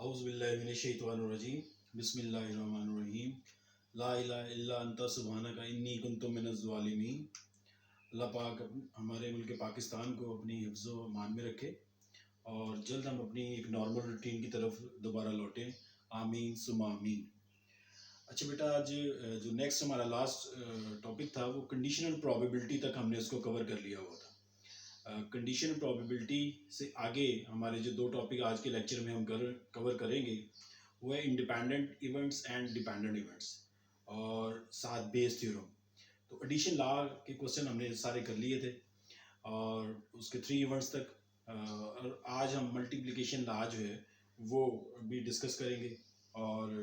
औज़ुबिल्लाहिमिनश्शैतानिर्रजीम बिस्मिल्लाहिर्रहमानिर्रहीम ला इलाहा इल्ला अंता सुब्हानका इन्नी कुन्तु मिनज़ ज़ालिमीन। अल्लाह पाक हमारे मुल्क पाकिस्तान को अपनी हिफ्ज़ व अमान में रखे और जल्द हम अपनी एक नॉर्मल रूटीन की तरफ दोबारा लौटें। आमीन सुम्मा आमीन। अच्छा बेटा, आज जो नेक्स्ट हमारा लास्ट टॉपिक था वो कंडीशनल प्रोबेबिलिटी तक हमने इसको कवर कर लिया हुआ था। कंडीशनल प्रोबेबिलिटी से आगे हमारे जो दो टॉपिक आज के लेक्चर में हम कवर करेंगे वो है independent events and dependent events और साथ बेस थ्योरम। तो एडिशन लॉ के क्वेश्चन हमने सारे कर लिए थे और उसके 3 इवेंट्स तक। और आज हम मल्टीप्लिकेशन लॉ जो है वो भी डिस्कस करेंगे। और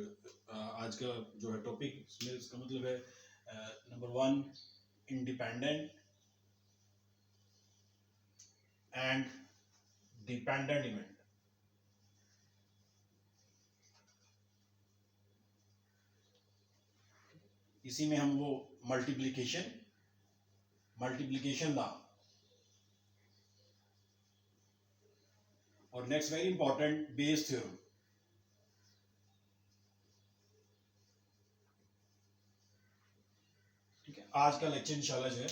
आज का जो है टॉपिक उसमें इसका मतलब है number 1 independent and dependent event. इसी में हम वो मल्टीप्लिकेशन लॉ और next very important Bayes theorem. ठीक है, आज का लेक्चर इंशाल्लाह जो है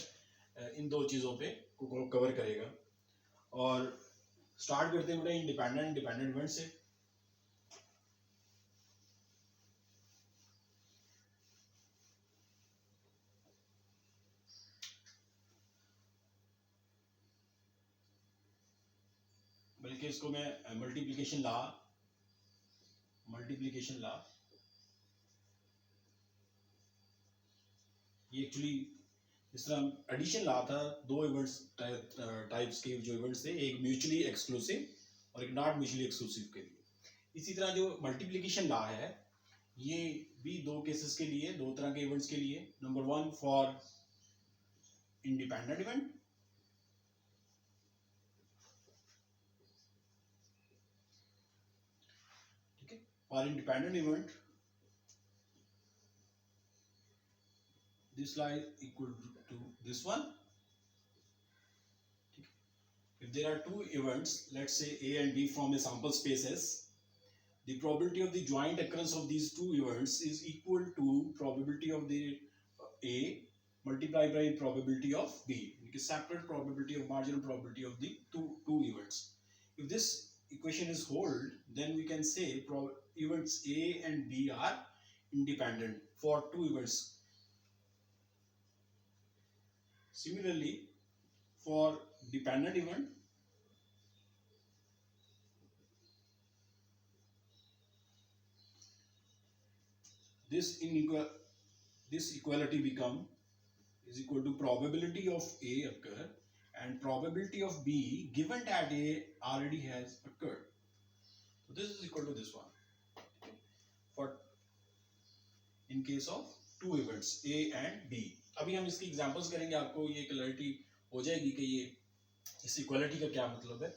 इन दो चीजों पे को कवर करेगा। और स्टार्ट करते हैं इंडिपेंडेंट डिपेंडेंट इवेंट से। बल्कि इसको मैं मल्टीप्लिकेशन लॉ ये एक्चुअली इस तरह एडिशन लॉ था। दो इवेंट्स टाइप्स के जो इवेंट्स थे, एक म्यूचुअली एक्सक्लूसिव और एक नॉट म्यूचुअली एक्सक्लूसिव के लिए। इसी तरह जो मल्टीप्लिकेशन लॉ है ये भी दो केसेस के लिए, दो तरह के इवेंट्स के लिए। Number 1 for independent event for independent event, this lie equal to this one. If there are two events, let's say A and B from a sample space S, the probability of the joint occurrence of these two events is equal to probability of the A multiplied by probability of B, because separate probability of marginal probability of the two events. If this equation is hold, then we can say events A and B are independent for two events. Similarly, for dependent event, this equality is equal to probability of A occur and probability of B given that A already has occurred. So this is equal to this one for in case of two events A and B. अभी हम इसकी examples करेंगे, आपको ये clarity हो जाएगी कि ये इस इक्वालिटी का क्या मतलब है।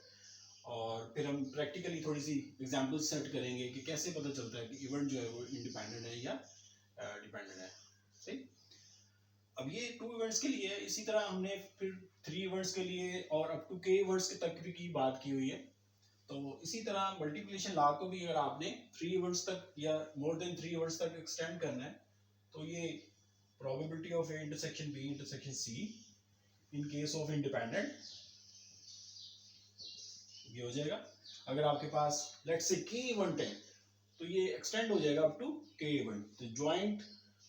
और फिर हम प्रैक्टिकली थोड़ी सी एग्जांपल्स सेट करेंगे कि कैसे पता चलता है कि इवेंट जो है वो इंडिपेंडेंट है या डिपेंडेंट है। सही। अब ये 2 इवेंट्स के लिए, इसी तरह हमने फिर 3 इवेंट्स के लिए और अप टू k इवेंट्स के तक की बात की हुई है। तो इसी तरह मल्टीप्लिकेशन लॉ को भी अगर आपने 3 इवेंट्स तक या मोर देन 3 इवेंट्स तक एक्सटेंड करना है तो ये probability of A intersection B intersection C in case of independent ये हो जाएगा। अगर आपके पास लेट्स से k इवेंट है तो ये एक्सटेंड हो जाएगा अप टू k इवेंट। तो joint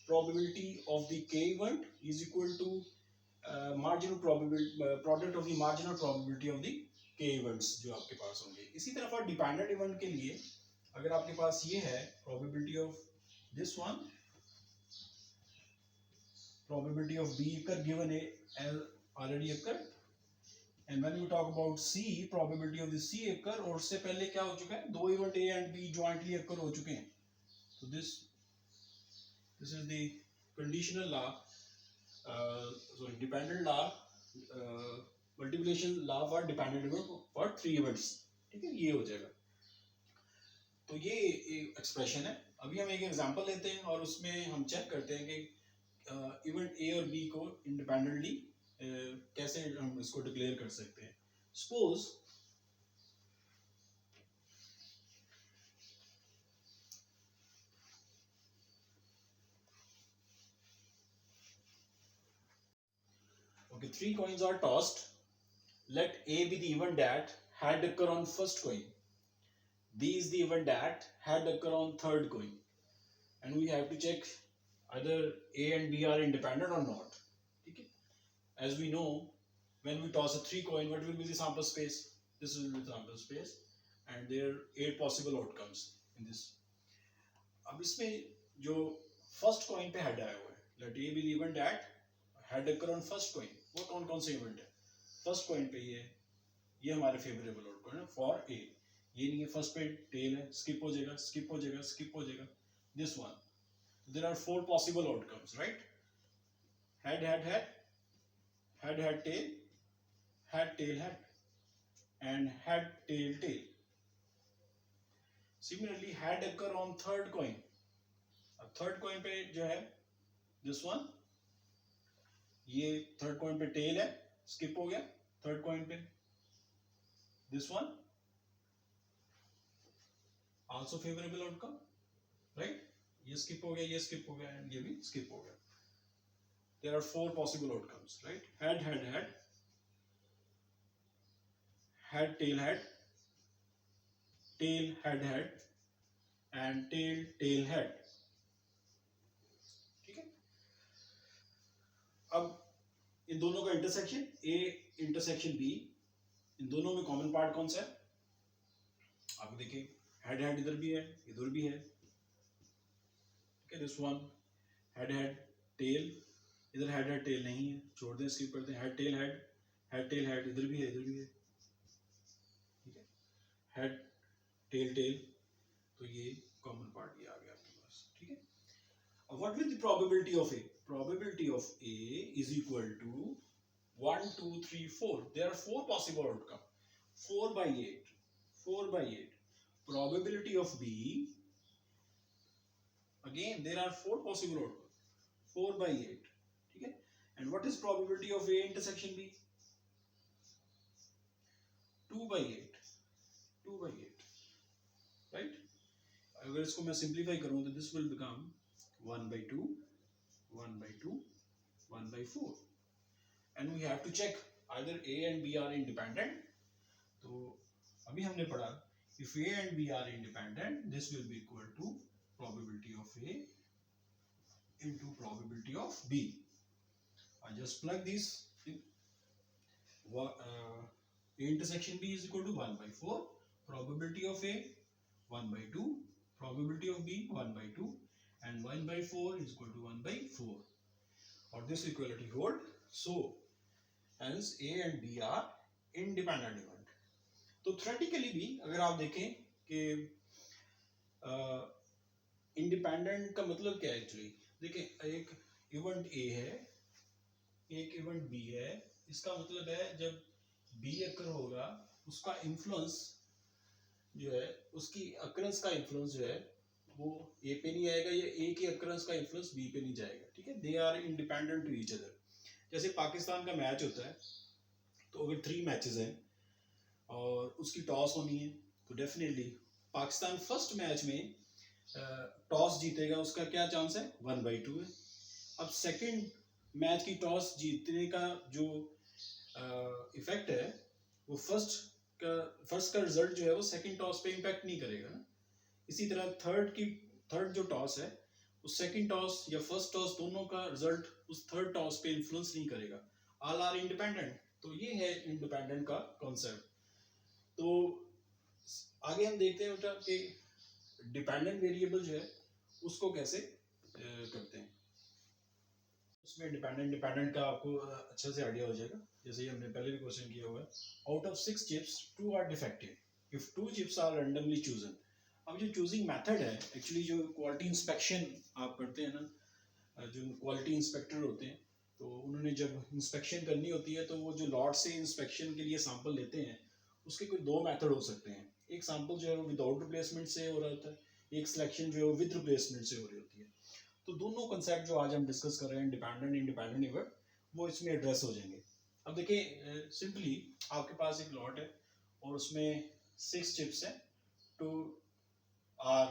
probability of the k event is equal to marginal probability product of the marginal probability of the k events जो आपके पास होंगे। इसी तरह for dependent event के लिए अगर आपके पास ये है probability of this one, probability of B occur given A already occurred, and when we talk about C, probability of the C occur, और उससे पहले क्या हो चुका है, दो event A and B jointly occur हो चुके हैं। तो this is the conditional law, sorry, dependent law, multiplication law for dependent event for 3 events। ठीक है, ये हो जाएगा। तो ये एक एक्सप्रेशन है। अभी हम एक एग्जांपल लेते हैं और उसमें हम चेक करते हैं कि इवेंट A और B को इंडिपेंडेंटली कैसे हम इसको डिक्लेयर कर सकते हैं। Suppose Okay, 3 coins are tossed. Let A be the event that had occur on first coin. B is the event that had occur on third coin. And we have to check either A and B are independent or not. Okay? As we know, when we toss a 3 coin, what will be the sample space? This will be the sample space. And there are 8 possible outcomes in this. अब इसमें जो first coin पे head आया हुआ है, let A be the event that had occur on first coin. वो कौन कौन से इवेंट है? फर्स्ट कॉइन पे ये हमारे फेवरेबल आउटकम है फॉर ए. ये नहीं है फर्स्ट पे टेल है, स्किप हो जाएगा, स्किप हो जाएगा, स्किप हो जाएगा. This one, there are 4 possible outcomes, right? Head head head, head head tail, head tail head, and head tail tail. Similarly, had occur on third coin. अब third coin पे जो है दिस वन, ये third coin पे tail है, skip हो गया. Third coin पे this one, also favourable outcome, right? ये स्किप हो गया, ये स्किप हो गया, एंड ये भी स्किप हो गया. There are 4 possible outcomes, right? Head head head, head tail head, tail head head, and tail tail head. ठीक है. अब इन दोनों का इंटरसेक्शन ए इंटरसेक्शन बी, इन दोनों में कॉमन पार्ट कौन सा है? आप देखिए, हेड हेड इधर भी है, इधर भी है. ठीक है, this one head head tell, इधर हेड हेड टेल नहीं है, छोड़ दें, स्किप करते हैं. Head tail head, head tail head, इधर भी है, इधर भी है. ठीक है, हेड टेल टेल, तो ये कॉमन पार्ट ये आ गया आपके पास. ठीक है. अब what will the probability of A? Probability of A is equal to 1 2 3 4. There are 4 possible outcome. 4 by 8, 4 by 8. Probability of B, again there are 4 possible outcomes. 4 by 8. ठीक है. And what is probability of A intersection B? 2 by 8. 2 by 8. Right? अगर इसको मैं simplify करूं तो this will become 1 by 2, 1 by 2, 1 by 4. And we have to check either A and B are independent. तो अभी हमने पढ़ा, if A and B are independent, this will be equal to probability of A into probability of B. I just plug these in. A intersection B is equal to 1 by 4. Probability of A 1 by 2. Probability of B 1 by 2. And 1 by 4 is equal to 1 by 4. Or this equality hold. So, hence A and B are independent event. तो theoretically भी अगर आप देखें कि independent का मतलब क्या है एक्चुअली, देखिए एक इवेंट ए है, एक इवेंट बी है. इसका मतलब है जब बी अकर होगा उसका इन्फ्लुएंस जो है, उसकी अकरेंस का इन्फ्लुएंस जो है वो ए पे नहीं आएगा, या ए की अकरेंस का इन्फ्लुएंस बी पे नहीं जाएगा. ठीक है. They are independent to each other. जैसे पाकिस्तान का मैच होता है, तो अगर 3 मैचेस हैं और उसकी टॉस होनी है, तो डेफिनेटली पाकिस्तान फर्स्ट मैच में टॉस जीतेगा. उसका क्या चांस है? 1 by 2 है. अब सेकंड मैच की टॉस जीतने का जो इफेक्ट है वो फर्स्ट का रिजल्ट जो है वो सेकंड टॉस पे इम्पैक्ट नहीं करेगा ना. इसी तरह थर्ड जो टॉस है उस सेकंड टॉस या फर्स्ट टॉस दोनों का रिजल्ट उस थर्ड टॉस पे इन्फ्लुएंस नहीं करेगा. All are independent. तो ये है इंडिपेंडेंट का कॉन्सेप्ट. तो आगे हम देखते हैं बेटा कि डिपेंडेंट वेरिएबल जो है उसको कैसे करते हैं. उसमें डिपेंडेंट का आपको अच्छे से आइडिया हो जाएगा. जैसे ये हमने पहले भी क्वेश्चन किया हुआ है. Out of 6 chips 2 are defective if 2 chips are randomly chosen. अब जो चूजिंग मेथड है एक्चुअली, जो क्वालिटी इंस्पेक्शन आप करते हैं ना, जो क्वालिटी इंस्पेक्टर होते हैं, तो उन्होंने जब इंस्पेक्शन करनी होती है तो वो जो लॉट से इंस्पेक्शन के लिए सैंपल लेते हैं, उसके कोई 2 मेथड हो सकते हैं. एक सैंपल जो है वो विदाउट रिप्लेसमेंट से हो रहा होता है, एक सिलेक्शन जो है वो विद रिप्लेसमेंट से हो रही होती है. तो दोनों कंसेप्ट जो आज हम डिस्कस कर रहे हैं, डिपेंडेंट इंडिपेंडेंट इवेंट, वो इसमें एड्रेस हो जाएंगे. अब देखिए, सिंपली आपके पास एक लॉट है और उसमें 6 चिप्स हैं. 2 आर